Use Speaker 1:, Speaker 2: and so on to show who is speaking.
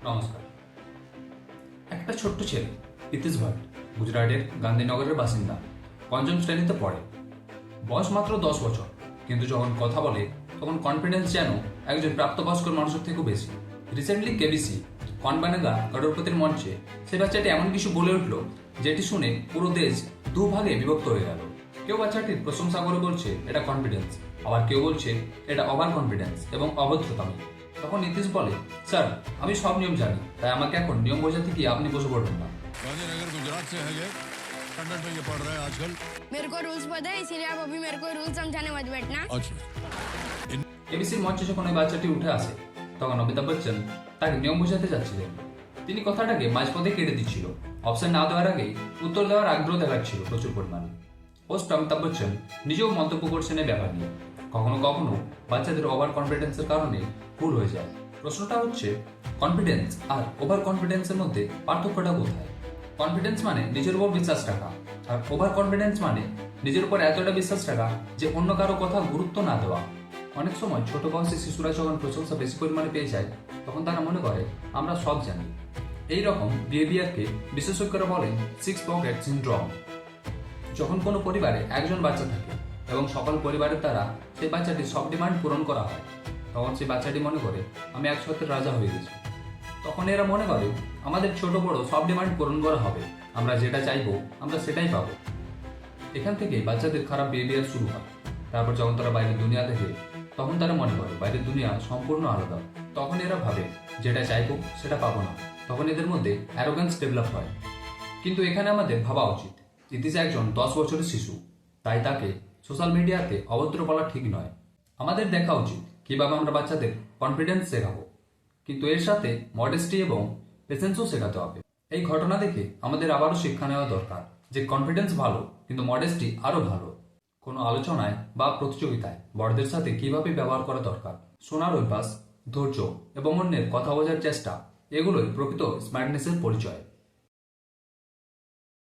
Speaker 1: নমস্কার। একটা ছোট্ট ছেলে ইতিশ ভট্ট গুজরাটের গান্ধীনগরের বাসিন্দা, পঞ্চম শ্রেণীতে পড়ে। বয়স মাত্র 10 বছর, কিন্তু যখন কথা বলে তখন কনফিডেন্স যেন একজন প্রাপ্তবয়স্ক মানুষের থেকেও বেশি। রিসেন্টলি কেবিসি কন বানেগা করোড়পতির মঞ্চে সে বাচ্চাটি এমন কিছু বলে উঠল যেটি শুনে পুরো দেশ দুভাগে বিভক্ত হয়ে গেল। কেউ বাচ্চাটির প্রশংসা করে বলছে এটা কনফিডেন্স, আবার কেউ বলছে এটা ওভার কনফিডেন্স এবং অভদ্রতামি। তখন নীতিশ বলে, স্যার আমি সব নিয়ম জানি, তাই আমাকে এখন নিয়ম বোঝাতে গিয়ে আপনি বসে পড়বেন না।
Speaker 2: गांधीनगर गुजरात से है ये लंदन में ये पढ़ रहा है आजकल।
Speaker 3: मेरे को रूल्स पता है, इसीलिए आप अभी मेरे को रूल समझाने मत बैठना।
Speaker 2: अच्छा
Speaker 1: এবিসির মঞ্চে যখন ওই বাচ্চাটি উঠে আসে তখন অমিতাভ বচ্চন তাকে নিয়ম বোঝাতে যাচ্ছিলেন। তিনি কথাটাকে মাঝপথে কেটে দিচ্ছিল। অপশন না দেওয়ার আগেই উত্তর দেওয়ার আগ্রহ দেখাচ্ছিল প্রচুর পরিমাণে। হোস্ট অমিতাভ বচ্চন নিজেও মন্তব্য করছেন এই ব্যাপার নিয়ে। কখনো কখনো বাচ্চাদের ওভার কনফিডেন্সের কারণে ভুল হয়ে যায়। প্রশ্নটা হচ্ছে, কনফিডেন্স আর ওভার কনফিডেন্সের মধ্যে পার্থক্যটা কোথায়? কনফিডেন্স মানে নিজের উপর বিশ্বাস রাখা, আর ওভার কনফিডেন্স মানে নিজের উপর এতটা বিশ্বাস রাখা যে অন্য কারো কথা গুরুত্ব না দেওয়া। অনেক সময় ছোট বয়সী শিশুরা যখন প্রশংসা বেশি পরিমাণে পেয়ে যায় তখন তারা মনে করে আমরা সব জানি। এই রকম বিহেভিয়ারকে বিশেষজ্ঞরা বলেন সিক্স পকেট সিনড্রোম। যখন কোনো পরিবারে একজন বাচ্চা থাকে এবং সকল পরিবারের দ্বারা সেই বাচ্চাটির সব ডিমান্ড পূরণ করা হয়, তখন সেই বাচ্চাটি মনে করে আমি এক সত্যের রাজা হয়ে গেছি। তখন এরা মনে করে আমাদের ছোট বড় সব ডিমান্ড পূরণ করা হবে, আমরা যেটা চাইবো আমরা সেটাই পাবো। এখান থেকেই বাচ্চাদের খারাপ বিহেভিয়ার শুরু হয়। তারপর যখন তারা বাইরের দুনিয়া দেখে তখন তারা মনে করে বাইরের দুনিয়া সম্পূর্ণ আলাদা। তখন এরা ভাবে যেটা চাইবো সেটা পাবো না। তখন এদের মধ্যে অ্যারোগ্যান্স ডেভেলপ হয়। কিন্তু এখানে আমাদের ভাবা উচিত, ইতিশ একজন 10 বছরের শিশু, তাই তাকে সোশ্যাল মিডিয়াতে অভদ্র বলা ঠিক নয়। আমাদের দেখা উচিত কিভাবে আমরা বাচ্চাদের কনফিডেন্স শেখাবো, কিন্তু এর সাথে মডেস্টি এবং পেশেন্সও শেখাতে হবে। এই ঘটনা দেখে আমাদের আবারও শিক্ষা নেওয়া দরকার যে কনফিডেন্স ভালো, কিন্তু মডেস্টি আরো ভালো। কোনো আলোচনায় বা প্রতিযোগিতায় বড়দের সাথে কিভাবে ব্যবহার করা দরকার, শোনার অভ্যাস, ধৈর্য এবং অন্যের কথা বোঝার চেষ্টা, এগুলোই প্রকৃত স্মার্টনেসের পরিচয়।